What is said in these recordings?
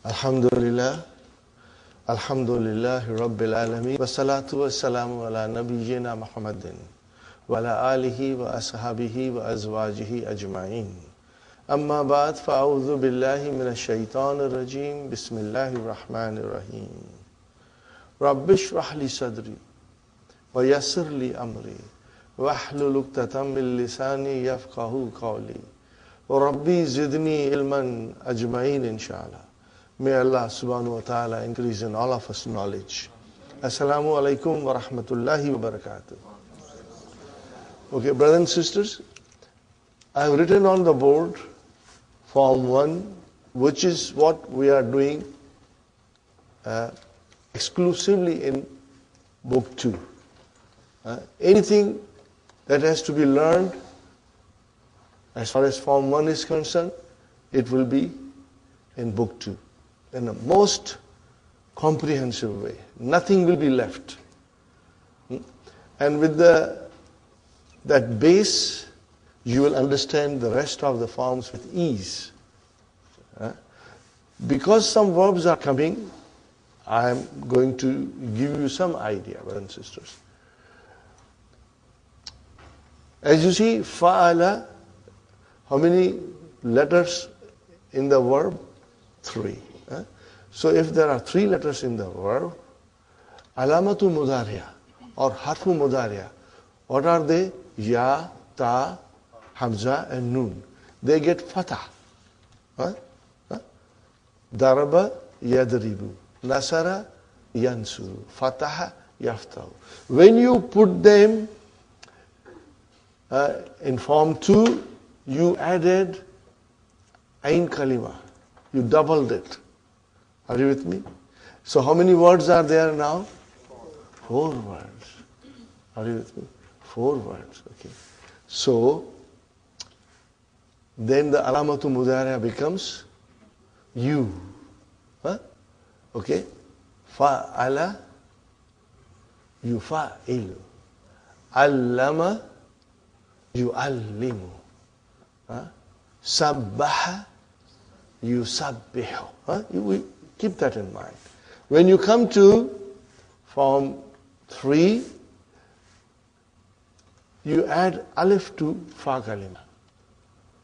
Alhamdulillah, Alhamdulillahi Rabbil Alameen, wa salatu wa salamu ala nabiyyina Muhammadin, wa ala alihi wa ashabihi wa azwajihi ajma'in. Amma ba'd, fa'udhu billahi minash shaitanir rajim, bismillahir rahmanir rahim. Rabbi shrah li sadri, wa yassir li amri, wa ahlul uqdatam min lisani yafqahu qawli, wa Rabbi zidni ilman ajma'in inshallah. May Allah subhanahu wa ta'ala increase in all of us knowledge. Assalamu alaikum wa rahmatullahi wa barakatuh. Okay, brothers and sisters, I have written on the board Form 1, which is what we are doing exclusively in Book 2. Anything that has to be learned as far as Form 1 is concerned, it will be in Book 2. In a most comprehensive way. Nothing will be left. And with that base, you will understand the rest of the forms with ease. Because some verbs are coming, I am going to give you some idea, brothers and sisters. As you see, fa'ala, how many letters in the verb? 3. So if there are 3 letters in the verb, alamatu mudariya or harfu mudariya, what are they? Ya, ta, hamza and nun. They get fatah. Daraba yadribu, nasara yansuru, fataha yaftahu. When you put them in Form 2, you added ain kalima. You doubled it. Are you with me? So how many words are there now? 4 words. Are you with me? 4 words. Okay. So then the alamatu mudariya becomes you. Okay. Fa'ala yufa'ilu. Allama yu'allimu. Sabbaha yusabbihu. We keep that in mind. When you come to Form 3, you add alif to fa kalima.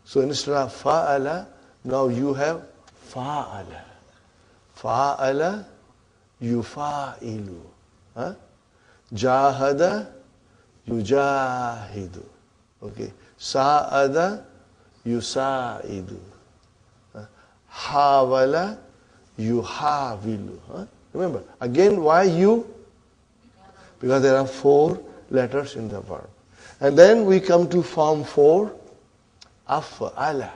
So instead of fa'ala, now you have fa'ala. Fa'ala yufa'ilu. Jahada yujahidu. Okay. Sa'ada yusa'idu. Hawala yuhawilu. Remember, again, why you? Because there are 4 letters in the verb. And then we come to Form 4, af'ala.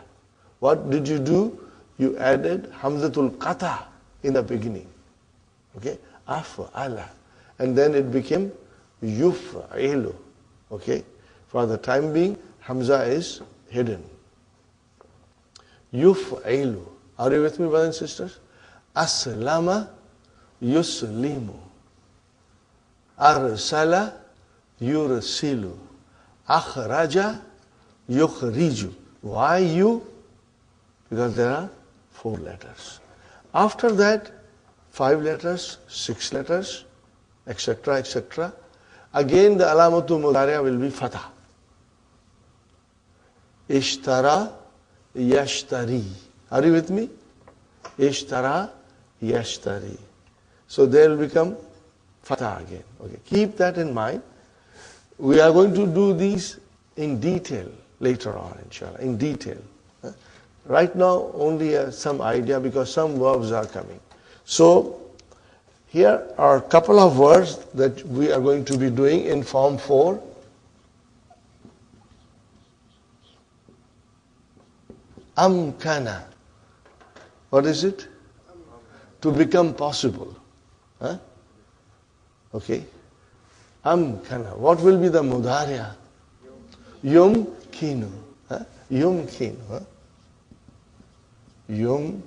What did you do? You added hamzatul qata in the beginning. Okay, af'ala. And then it became yuf'ilu. Okay, for the time being, hamza is hidden. Yuf'ilu. Are you with me, brothers and sisters? Aslama yuslimu. Arsala yursilu. Akhraja yukhriju. Why you? Because there are 4 letters. After that, 5 letters, 6 letters, etc., etc. Again, the alamatu mudariya will be fatah. Ishtara yashtari. Are you with me? Ishtara yashtari. So they will become fatah again. Okay, keep that in mind. We are going to do these in detail later on, inshallah, in detail. Right now, only some idea because some verbs are coming. So here are a couple of words that we are going to be doing in Form 4. Amkana. What is it? To become possible. Okay. Amkana. What will be the mudariya? Yumkinu. Yumkinu. Yumkinu.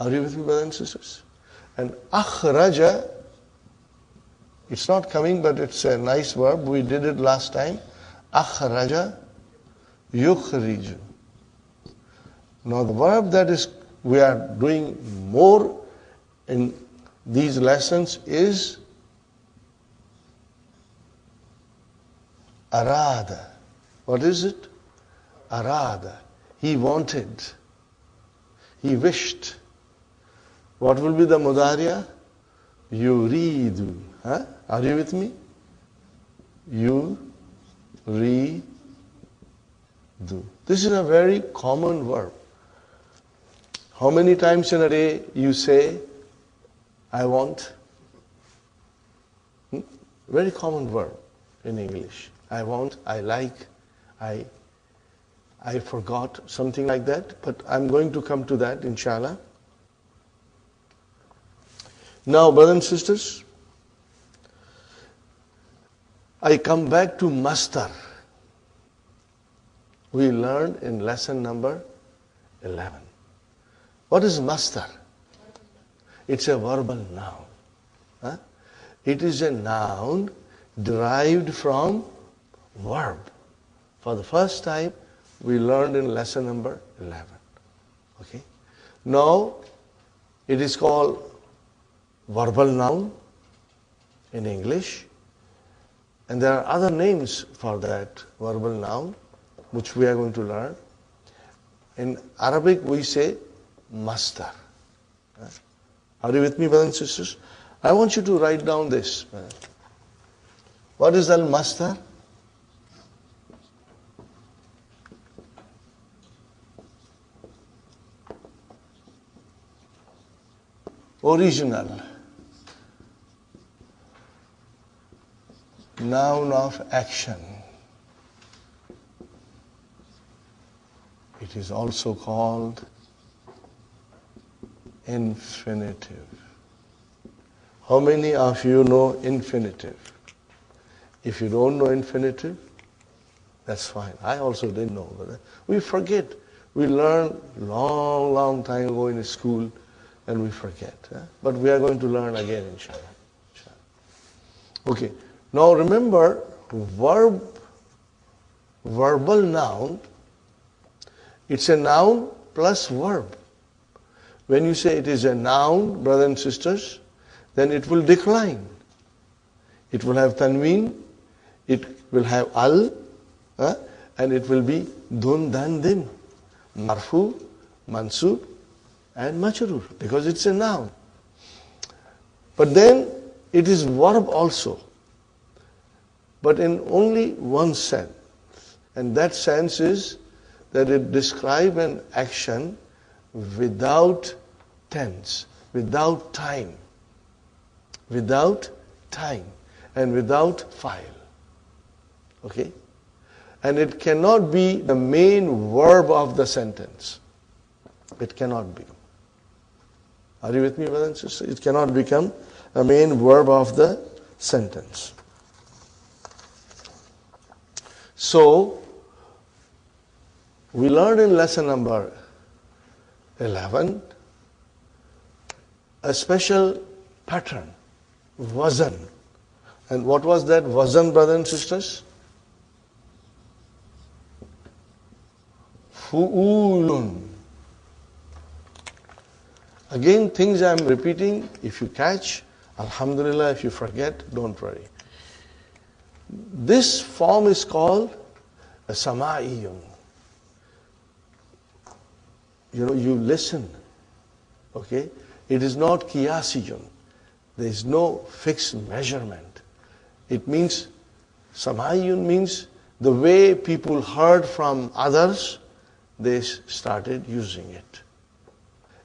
Are you with me, brothers and sisters? And akhraja, it's not coming, but it's a nice verb. We did it last time. Akhraja yukhriju. Now the verb that is we are doing more in these lessons is arada. What is it? Arada. He wanted. He wished. What will be the mudariya? Yuridu. Huh? Are you with me? Yuridu. This is a very common verb. How many times in a day you say, I want? Very common verb in English. I want, I like, I forgot, something like that. But I'm going to come to that, inshallah. Now, brothers and sisters, I come back to mastar. We learned in lesson number 11. What is mastar? It's a verbal noun. Huh? It is a noun derived from verb. For the first time, we learned in lesson number 11. Okay? Now, it is called verbal noun in English. And there are other names for that verbal noun, which we are going to learn. In Arabic, we say mastar. Are you with me, brothers and sisters? I want you to write down this. What is al-mastar? Original noun of action. It is also called infinitive. How many of you know infinitive? If you don't know infinitive, that's fine. I also didn't know. But we forget. We learned long time ago in school, and we forget. But we are going to learn again, inshallah. Okay. Now remember, verbal noun, it's a noun plus verb. When you say it is a noun, brothers and sisters, then it will decline. It will have tanween, it will have al, and it will be dun, dan, din, marfu, mansub, and majroor, because it's a noun. But then it is verb also, but in only one sense. And that sense is that it describes an action without tense, without time, and without file. Okay? And it cannot be the main verb of the sentence. It cannot be. Are you with me, brothers and sisters? It cannot become a main verb of the sentence. So, we learned in lesson number 11 a special pattern, wazan. And what was that wazan, brothers and sisters? Fu'ulun. Again, things I am repeating. If you catch, alhamdulillah. If you forget, don't worry. This form is called a sama'iyun. You listen. Okay? It is not qiyasiyun. There is no fixed measurement. It means, sama'iyun means the way people heard from others, they started using it.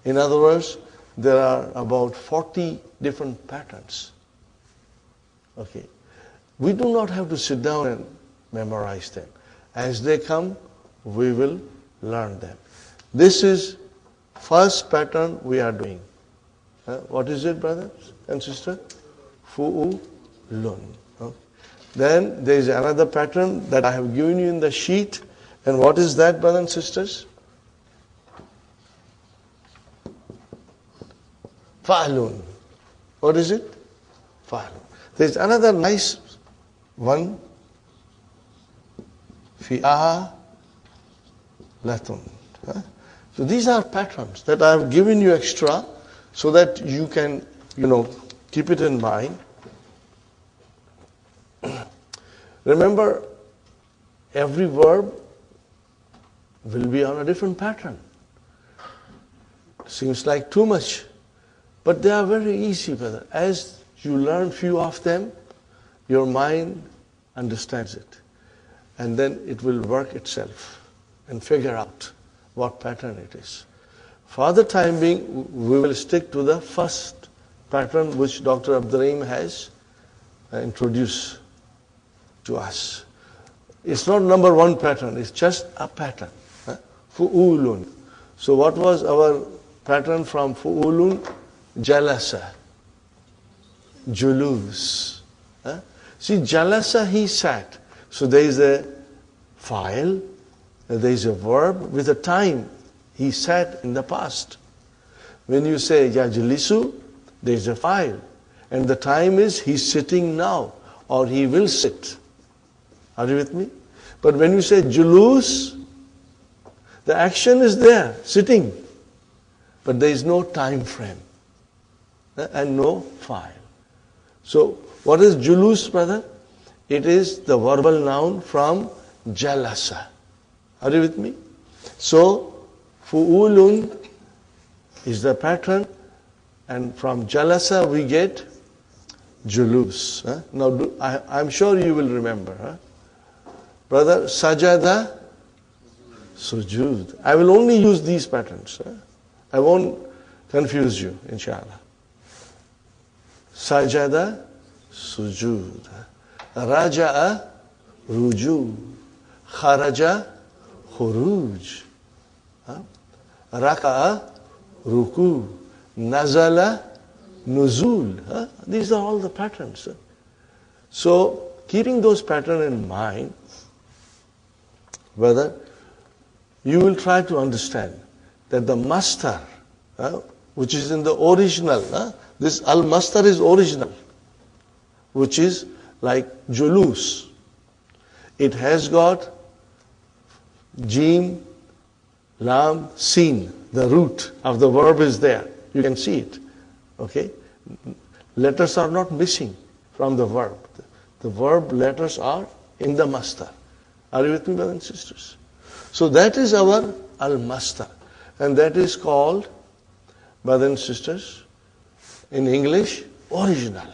In other words, there are about 40 different patterns. Okay. We do not have to sit down and memorize them. As they come, we will learn them. This is first pattern we are doing. What is it, brothers and sisters? Fu'ulun. Okay. Then there is another pattern that I have given you in the sheet. And what is that, brothers and sisters? Fa'lun. What is it? Fa'lun. There is another nice one. Fi'alatun. So these are patterns that I have given you extra so that you can, keep it in mind. Remember, every verb will be on a different pattern. Seems like too much, but they are very easy, brother. As you learn few of them, your mind understands it, and then it will work itself and figure out what pattern it is. For the time being, we will stick to the first pattern which Dr. Abdurrahim has introduced to us. It's not number one pattern, it's just a pattern. Fu'ulun. So what was our pattern from fu'ulun? Jalasa. Julus. See, jalasa, he sat. So there is a file, there is a verb with a time. He sat in the past. When you say yajlisu, there is a file. And the time is he's sitting now, or he will sit. Are you with me? But when you say julus, the action is there, sitting. But there is no time frame and no file. So what is julus, brother? It is the verbal noun from jalasa. Are you with me? So fu'ulun is the pattern, and from jalasa we get julus. Now I'm sure you will remember. Brother, sajada, sujud. I will only use these patterns. I won't confuse you, inshallah. Sajada, sujud. Raja'a, ruju. Kharaja, khuruj. Raka'a, ruku. Nazala, nuzul. These are all the patterns. So, keeping those patterns in mind, brother, you will try to understand that the mastar, which is in the original, this al-mastar is original, which is like julus. It has got jim, lam, sin. The root of the verb is there. You can see it. Okay? Letters are not missing from the verb. The verb letters are in the mastar. Are you with me, brothers and sisters? So that is our al-mastar. And that is called, brothers and sisters, in English, original.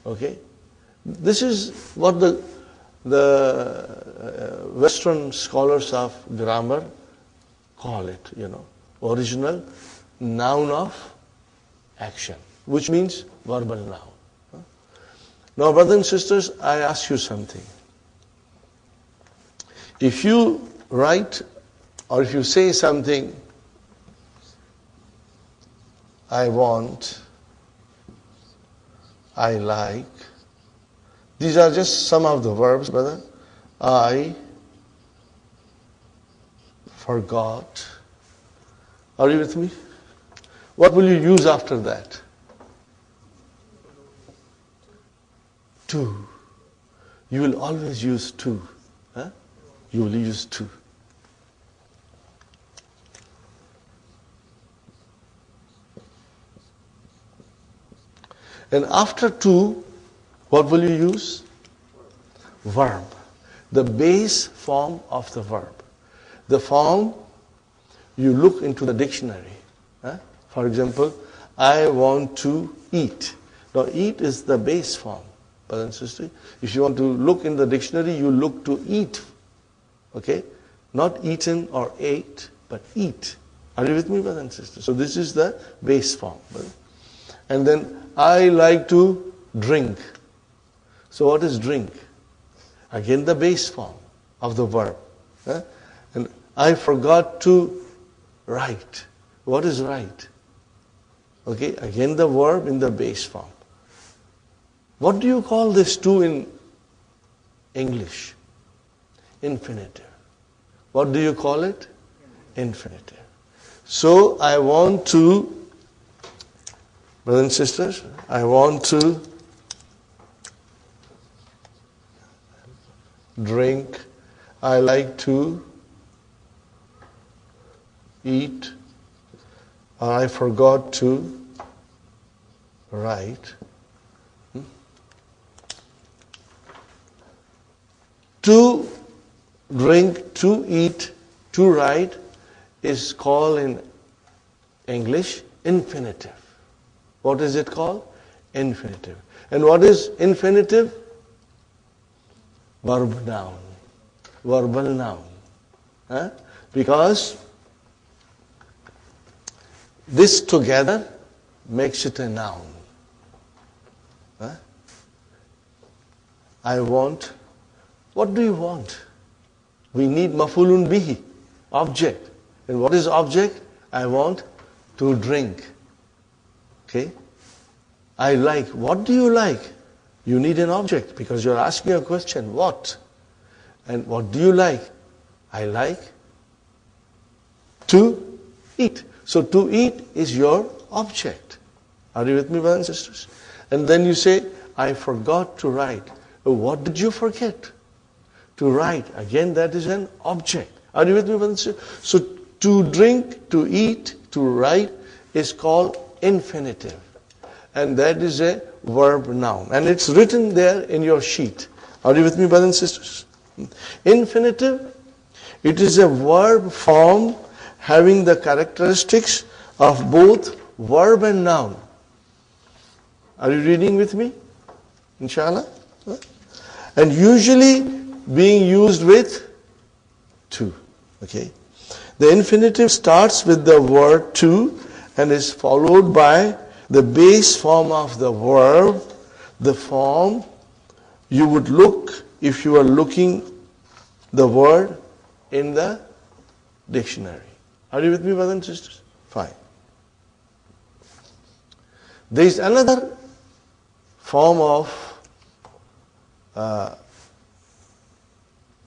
Okay? This is what the Western scholars of grammar call it, original noun of action, which means verbal noun. Now, brothers and sisters, I ask you something. If you write or if you say something, I want, I like, these are just some of the verbs, brother. I forgot. Are you with me? What will you use after that? To. You will always use to. You will use to. And after to, what will you use? Verb. The base form of the verb. The form, you look into the dictionary. For example, I want to eat. Now, eat is the base form, brother and sister. If you want to look in the dictionary, you look to eat. Okay? Not eaten or ate, but eat. Are you with me, brother and sister? So this is the base form. Brother. And then, I like to drink. So what is drink? Again, the base form of the verb. And I forgot to write. What is write? Okay, again the verb in the base form. What do you call this to in English? Infinitive. What do you call it? Infinitive. So I want to, brothers and sisters, I want to drink. I like to eat, or I forgot to write. To drink, to eat, to write is called in English infinitive. What is it called? Infinitive. And what is infinitive? Verb noun. Verbal noun. Because this together makes it a noun. I want. What do you want? We need mafulun bihi, object. And what is object? I want to drink. Okay? I like. What do you like? You need an object because you're asking a question. What? And what do you like? I like to eat. So to eat is your object. Are you with me, brothers and sisters? And then you say, I forgot to write. What did you forget? To write. Again, that is an object. Are you with me, brothers and sisters? So to drink, to eat, to write is called infinitive. And that is a verb noun. And it's written there in your sheet. Are you with me, brothers and sisters? Infinitive, it is a verb form having the characteristics of both verb and noun. Are you reading with me? Inshallah? And usually being used with to. Okay? The infinitive starts with the word to and is followed by the base form of the verb, the form you would look if you are looking the word in the dictionary. Are you with me, brothers and sisters? Fine. There is another form of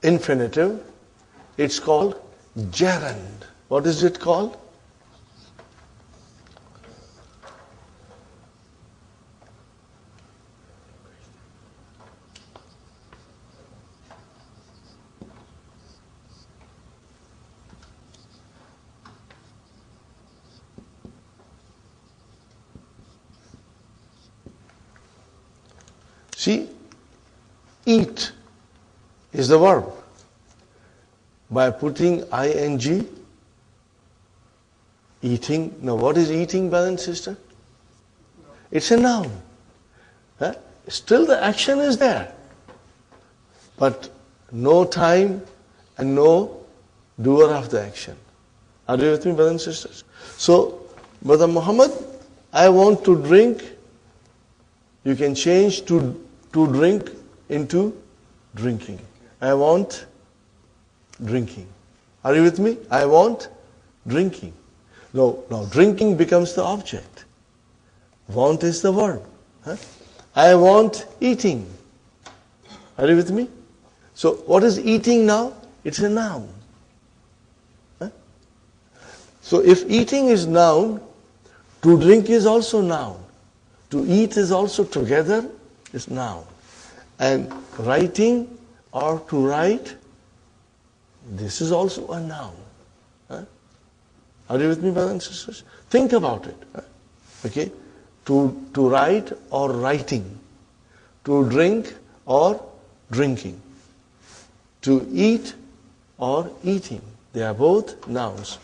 infinitive. It's called gerund. What is it called? See, eat is the verb. By putting ing, eating. Now, what is eating, brother and sister? It's a noun. Still the action is there. But no time and no doer of the action. Are you with me, brothers and sisters? So, Brother Muhammad, I want to drink. You can change to drink into drinking. I want drinking. Are you with me? I want drinking. No, drinking becomes the object. Want is the verb. I want eating. Are you with me? So what is eating now? It's a noun. So if eating is noun, to drink is also noun. To eat is also together is noun. And writing or to write, this is also a noun. Are you with me, brothers and sisters? Think about it. Okay? To write or writing. To drink or drinking. To eat or eating. They are both nouns.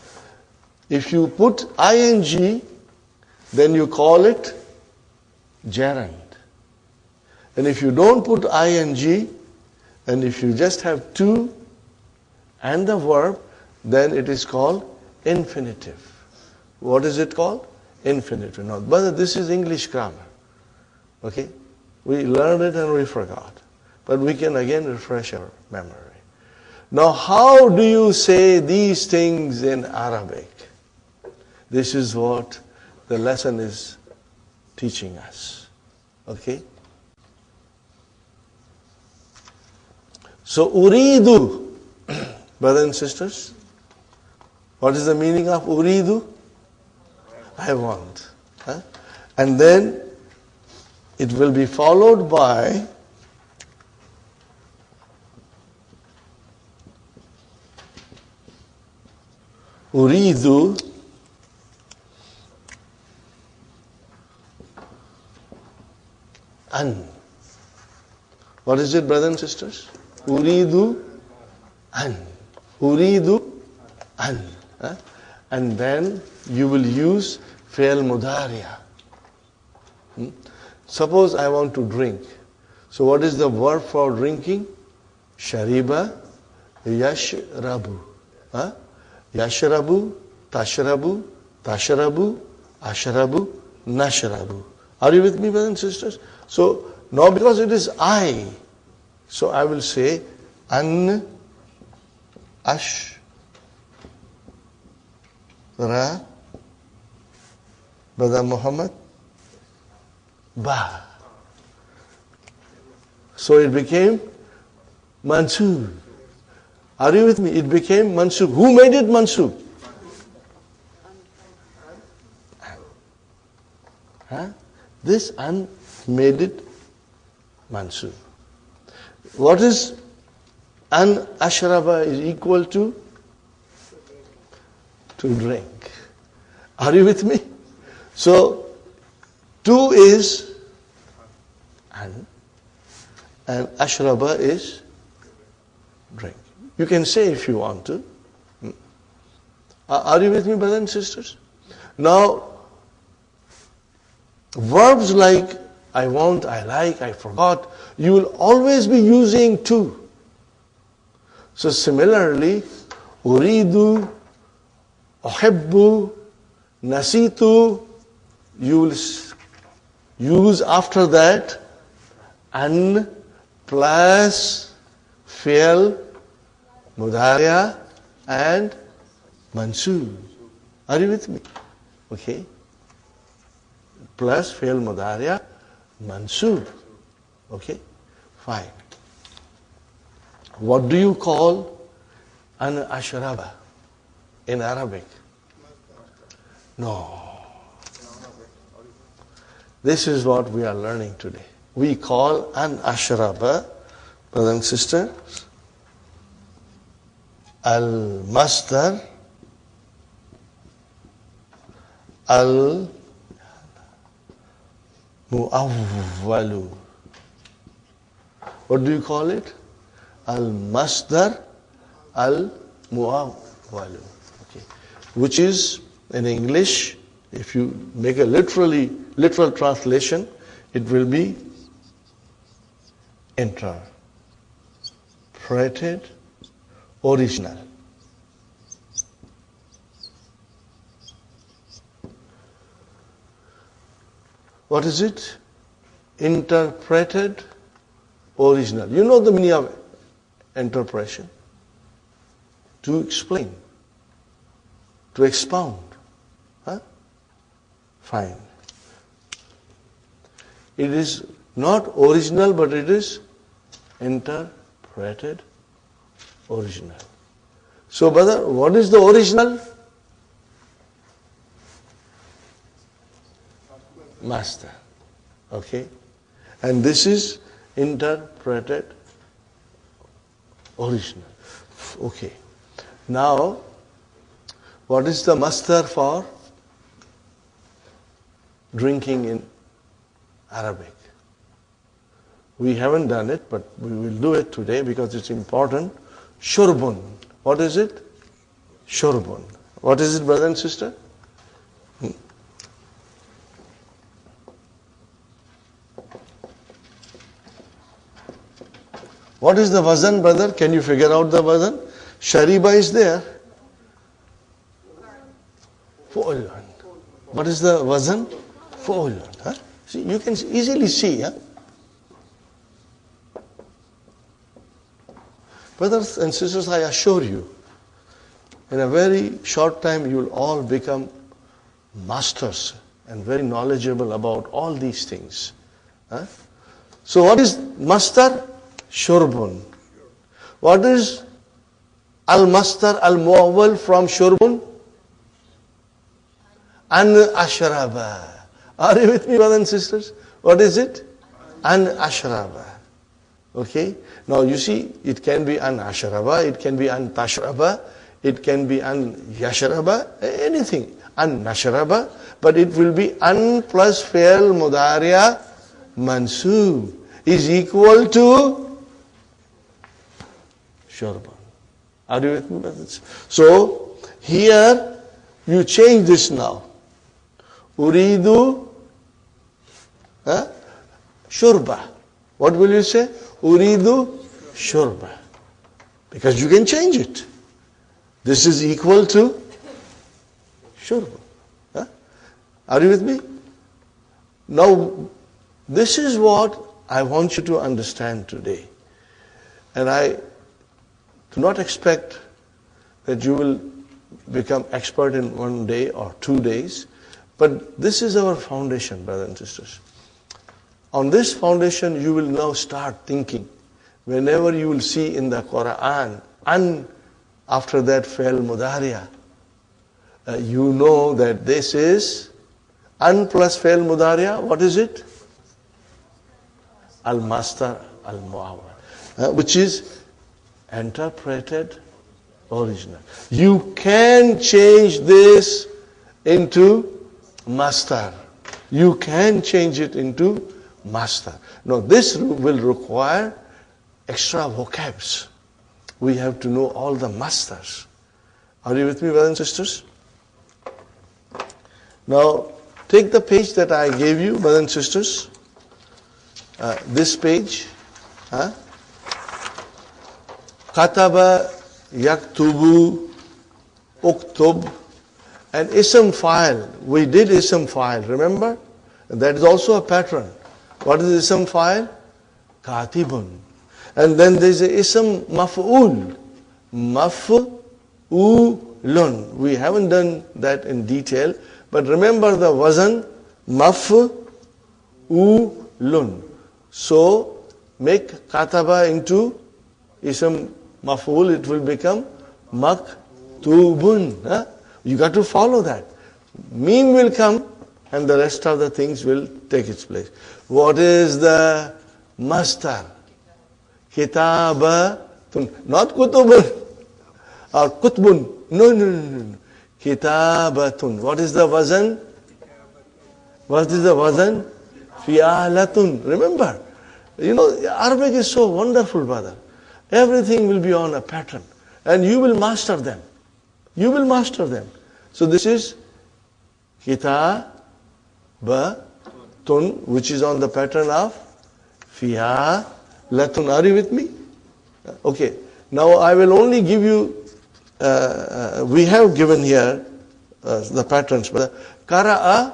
If you put ing, then you call it gerund. And if you don't put ing, and if you just have to and the verb, then it is called infinitive. What is it called? Infinitive. Now, brother, this is English grammar. Okay? We learned it and we forgot. But we can again refresh our memory. Now, how do you say these things in Arabic? This is what the lesson is teaching us. Okay? So, uridu, brothers and sisters, what is the meaning of uridu? I want. And then it will be followed by Uridu an. What is it, brothers and sisters? Uridu an. Uridu an. And then you will use fi'l mudariya. Suppose I want to drink. So what is the verb for drinking? Shariba, yashrabu. Yashrabu, tashrabu, tashrabu, ashrabu, nashrabu. Are you with me, brothers and sisters? So now because it is I, so I will say an ashra Brother Muhammad ba. So it became mansub. Are you with me? It became mansub. Who made it mansub? This an made it mansub. What is an ashraba is equal to drink. Are you with me? So 2 is an and ashraba is drink. You can say if you want to. Are you with me, brothers and sisters? Now, verbs like I want, I like, I forgot, you will always be using to. So similarly, uridu, uhibbu, nasitu, you will use after that an plus fi'l mudariya and mansub. Are you with me? Okay. Plus fi'l mudariya, mansub. Okay. Fine. What do you call an ashraba in Arabic? No. This is what we are learning today. We call an ashraba, brothers and sisters, al-masdar, al-mu'awwalu. What do you call it? Al-masdar, al-mu'awwalu. Okay. Which is, in English, if you make a literal translation, it will be interpreted original. What is it? Interpreted original. You know the meaning of interpretation? To explain, to expound. Fine. It is not original, but it is interpreted original. So, brother, what is the original? Master. Okay. And this is interpreted original. Okay. Now, what is the master for drinking in Arabic? We haven't done it, but we will do it today because it's important. Shurbun. What is it? Shurbun. What is it, brother and sister? What is the wazan, brother? Can you figure out the wazan? Shariba is there. Fu'ulun. What is the wazan? Fu'ulun. See, you can easily see. Brothers and sisters, I assure you, in a very short time you will all become masters and very knowledgeable about all these things. So what is master? Shurbun. What is al-master, al-muawwal from shurbun? An ashraba. Are you with me, brothers and sisters? What is it? An ashraba. Okay. Now you see, it can be an ashraba, it can be an tashraba, It can be an yashraba, anything. An nashraba, but it will be an plus fi'l mudari'a mansoob is equal to shurban. Are you with me, brothers? So, here you change this now. Uridu shurba. What will you say? Uridu shurba. Because you can change it. This is equal to shurba. Are you with me? Now, this is what I want you to understand today. And I do not expect that you will become expert in 1 day or 2 days. But this is our foundation, brothers and sisters. On this foundation, you will now start thinking. Whenever you will see in the Quran, an after that fi'l mudari'a, you know that this is an plus fi'l mudari'a. What is it? Al-Masdar al-Mu'awwal, which is interpreted original. You can change this into masdar. You can change it into masdar. Now this will require extra vocabs. We have to know all the masdars. Are you with me, brothers and sisters? Now take the page that I gave you, brothers and sisters. This page. Kataba yaktubu uktub. And ism file. We did ism file, remember? And that is also a pattern. What is ism file? Katibun. And then there is a ism maf'ul. Maf'ulun. We haven't done that in detail. But remember the wazan, maf'ulun. So, make kataba into ism maf'ul, it will become maktubun. You got to follow that. Meme will come and the rest of the things will take its place. What is the masdar? Kitabatun. Not kutubun or kutbun. No. Kitabatun. What is the wazan? What is the wazan? Fi'alatun. Remember, Arabic is so wonderful, brother. Everything will be on a pattern. And you will master them. You will master them. So this is Kitabatun, which is on the pattern of Fi'alatun. Are you with me? Okay. Now I will only give you, we have given here the patterns. Kara'a,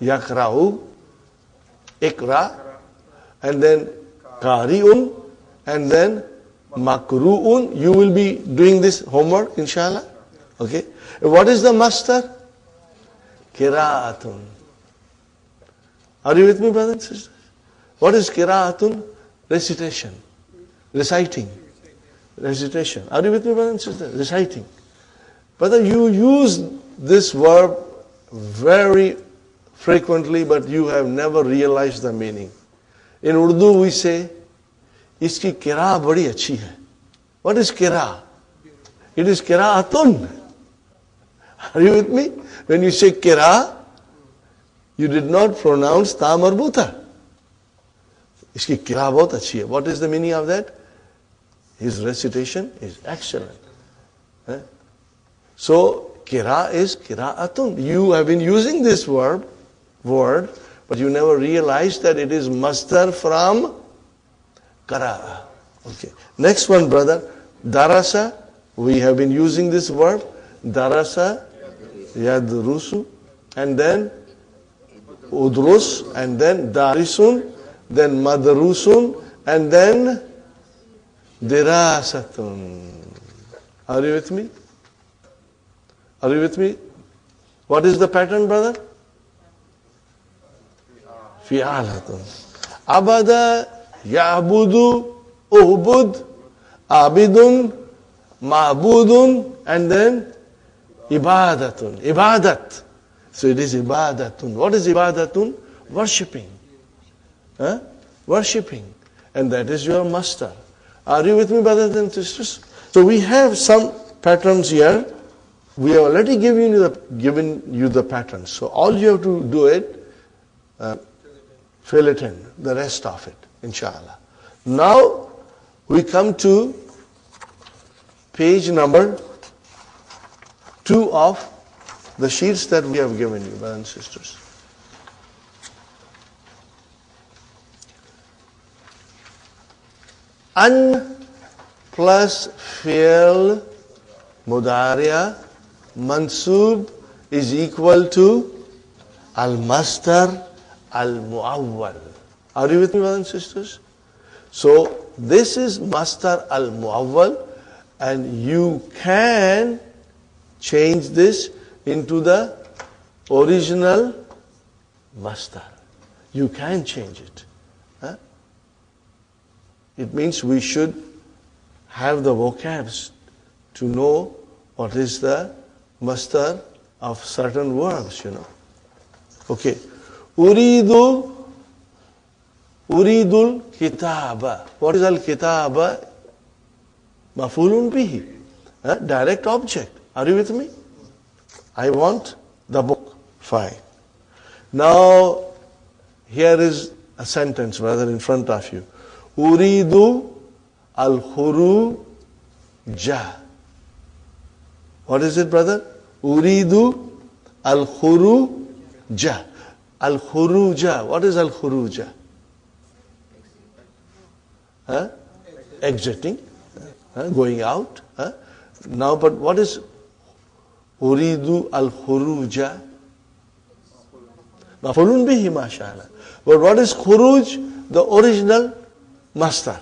yakra'u, ikra, and then Qari'un, and then Makru'un. You will be doing this homework, inshallah. Okay. What is the masdar? Qira'atun. Are you with me, brothers and sisters? What is qira'atun? Recitation. Reciting. Recitation. Are you with me, brothers and sisters? Reciting. Brother, you use this verb very frequently, but you have never realized the meaning. In Urdu we say, iski kira badi achhi hai. What is kira? It is kira'atun. Are you with me? When you say kira, you did not pronounce ta marbuta. Iski kira bahut achhi hai. What is the meaning of that? His recitation is excellent. So, kira is kira'atun. You have been using this word, but you never realized that it is masdar from qara'a. Okay. Next one, brother. Darasa. We have been using this verb. Darasa, yadrusu, and then udrus, and then darisun, then madrusun, and then dirasatun. Are you with me? Are you with me? What is the pattern, brother? Fi'alatun. Abada, ya'budu, uhbud, abidun, ma'budun, and then ibadatun. Ibadat. So it is ibadatun. What is ibadatun? Worshipping. Worshipping. And that is your master. Are you with me, brothers and sisters? So we have some patterns here. We have already given you the patterns. So all you have to do it, fill it in, the rest of it, inshallah. Now we come to page number 2 of the sheets that we have given you, brothers and sisters. An plus fi'l mudariya mansub is equal to al-masdar al-muawwal. Are you with me, brothers and sisters? So this is masdar al-muawwal, and you can change this into the original masdar. You can change it. Huh? It means we should have the vocabs to know what is the masdar of certain verbs, Okay. Uridul kitaba. What is al-kitaba? Mafulun bihi. Direct object. Are you with me? I want the book. Fine. Now, here is a sentence, brother, in front of you. Uridu al-khuruja. What is it, brother? Uridu al-khuruja. Al-khuruja. What is al-khuruja? Exiting. Going out. Now, but what is Uridu al-khuruja? Mafulun bihi, mashallah. But what is khuruj? The original masdar.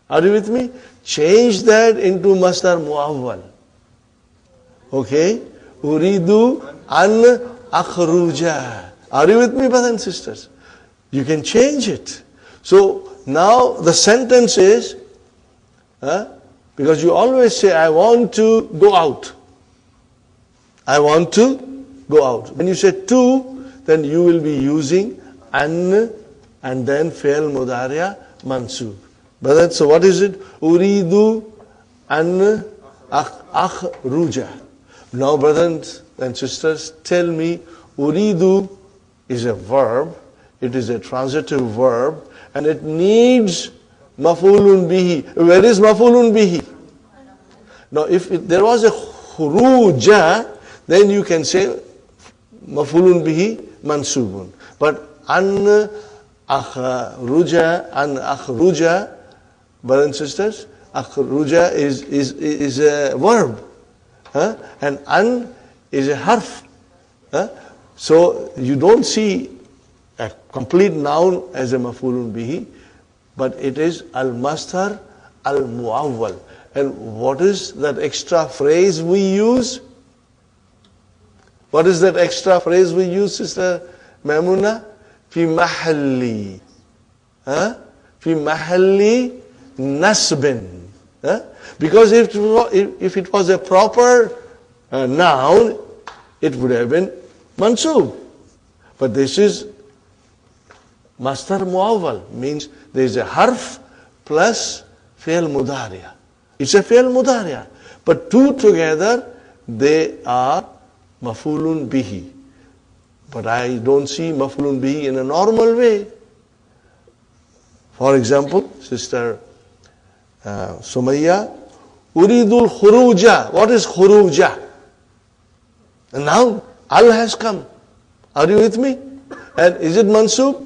Are you with me? Change that into masdar muawwal. Okay? Uridu an akhruja. Are you with me, brothers and sisters? You can change it. So now the sentence is, because you always say, I want to go out. I want to go out. When you say to, then you will be using an and then fi'l mudariya mansub. But so what is it? Uridu an akhruja. Now, brothers and sisters, tell me, uridu is a verb. It is a transitive verb, and it needs maf'ulun bihi. Where is maf'ulun bihi? Now, if there was a khuruja, then you can say maf'ulun bihi mansubun. But an akhruja, brothers and sisters, akhruja is a verb. And an is a harf. So you don't see a complete noun as a maf'ulun bihi, but it is al-masdar al-muawwal. And what is that extra phrase we use? What is that extra phrase we use, Sister Maimuna? Fi mahalli. Fi mahalli nasbin. Because if it was a proper noun, it would have been mansub. But this is masdar muawwal, means there is a harf plus fi'l mudariya. It's a fi'l mudariya. But two together, they are maf'ulun bihi. But I don't see maf'ulun bihi in a normal way. For example, Sister Sumayya, Uridul khuruja. What is khuruja? And now al has come. Are you with me? And is it mansub?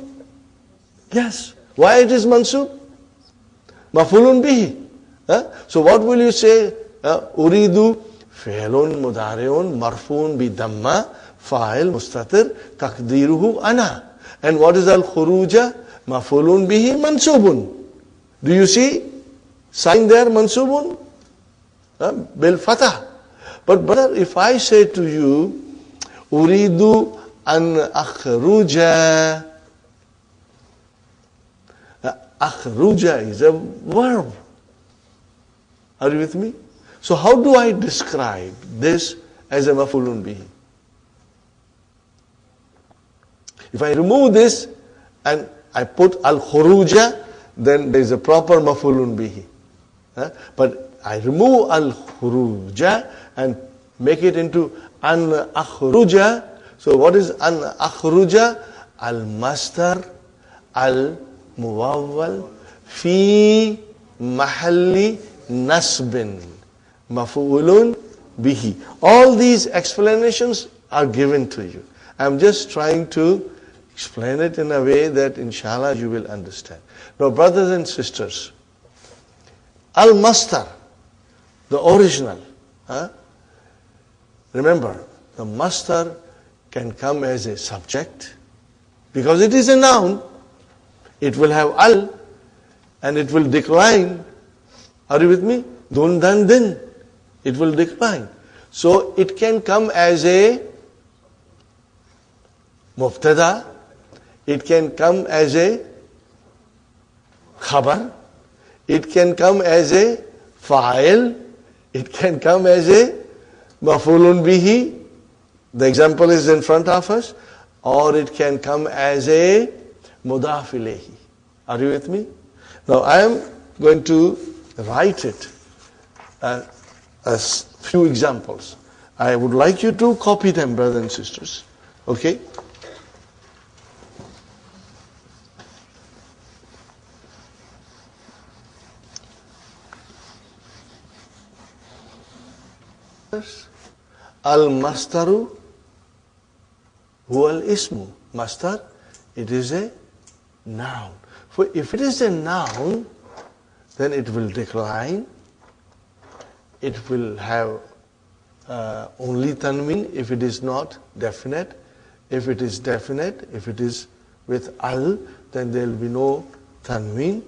Yes. Why it is mansub? Maf'ulun bihi. So what will you say? Uridu fi'lun mudari'un marfu'un bi damma fa'il mustatir taqdiruhu ana. And what is al-khuruja? Maf'ulun bihi mansubun. Do you see sign there, mansubun? Bil fatah. But brother, if I say to you, Uridu an akhruja. Akhruja is a verb. Are you with me? So how do I describe this as a maf'ulun bihi? If I remove this and I put al-khuruja, then there is a proper maf'ulun bihi. But I remove al-khuruja and make it into an-akhruja. So what is an-akhruja? Al-mastar al-muwawwal fi mahalli nasbin maf'ulun bihi. All these explanations are given to you. I'm just trying to explain it in a way that inshallah you will understand. Now brothers and sisters, al-mastar, the original, remember the mastar can come as a subject because it is a noun. It will have al and it will decline. Are you with me? Dun dan din. It will decline. So it can come as a mubtada. It can come as a khabar. It can come as a fa'il. It can come as a maf'ulun bihi. The example is in front of us. Or it can come as a mudaf ilayhi. Are you with me? Now I am going to write it as few examples. I would like you to copy them, brothers and sisters. Okay? Al-mastaru huwa al-ismu. Mastar, it is a noun. For if it is a noun, then it will decline. It will have only tanween if it is not definite. If it is definite, if it is with al, then there will be no tanween.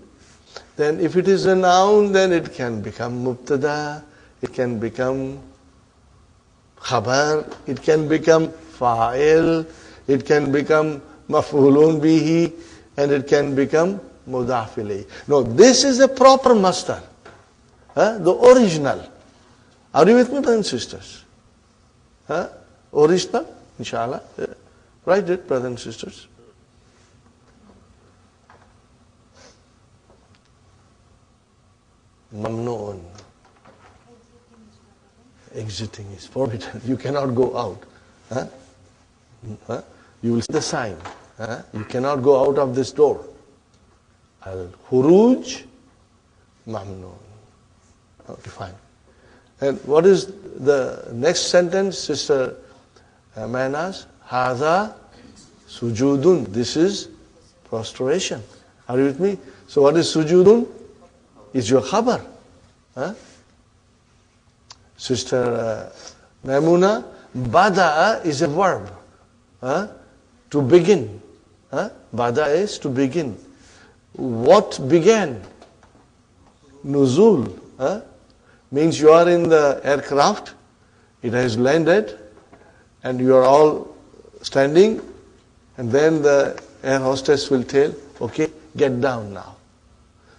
Then if it is a noun, then it can become mubtada, it can become khabar, it can become fa'il, it can become maf'ulun bihi, and it can become mudaf ilayhi. No, this is a proper mastar, the original. Are you with me, brothers and sisters? Original, inshallah. Write it, brothers and sisters. Mamnoon. Exiting is forbidden. You cannot go out. You will see the sign. You cannot go out of this door. Al-Khuruj Mamnoon. Okay, fine. And what is the next sentence, Sister Manas? Hadha sujudun. This is prostration. Are you with me? So what is sujudun? Is your khabar. Sister Maimuna, bada'a is a verb. To begin. Bada'a is to begin. What began? Nuzul. Means you are in the aircraft, it has landed, and you are all standing, and then the air hostess will tell, okay, get down now.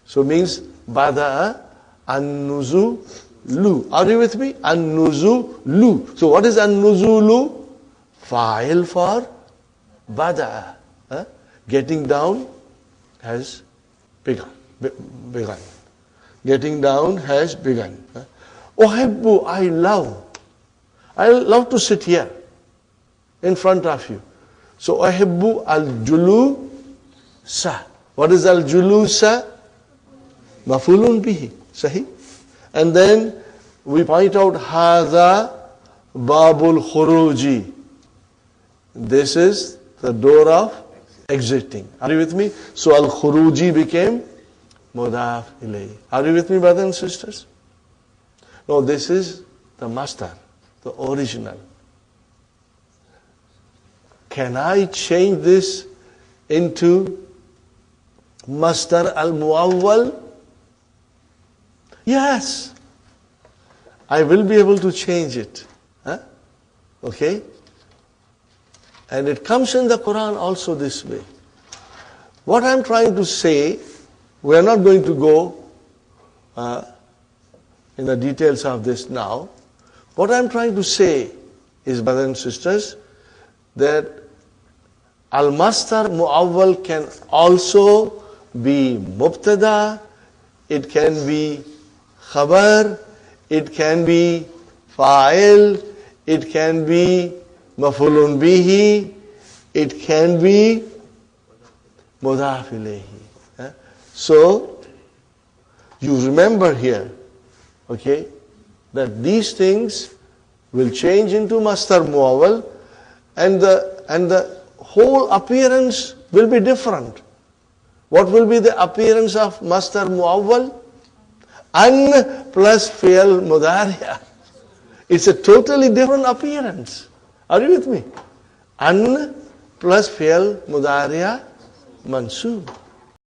So means bada'a an-nuzulu. Are you with me? An-nuzulu. So what is an-nuzulu? Fa'il for bada'a. Getting down has begun. Getting down has begun. Uhibbu, I love. I love to sit here in front of you. So uhibbu al-julusa. What is al-julusa? Maf'ulun bihi. Sahih? And then we point out hadha babul khuruji. This is the door of exiting. Are you with me? So al-khuruji became mudaf ilayhi. Are you with me, brothers and sisters? No, this is the mastar, the original. Can I change this into mastar al-muawwal? Yes. I will be able to change it. Okay? And it comes in the Quran also this way. What I'm trying to say, we are not going to go in the details of this now. What I'm trying to say is, brothers and sisters, that al-mastar mu'awwal can also be mubtada, it can be khabar, it can be fa'il, it can be maf'ulun bihi, it can be mudaf ilayhi. So, you remember here, okay, that these things will change into masdar muawwal, and the whole appearance will be different. What will be the appearance of masdar muawwal? An plus fi'l mudari'a. It's a totally different appearance. Are you with me? An plus fi'l mudari'a mansoob.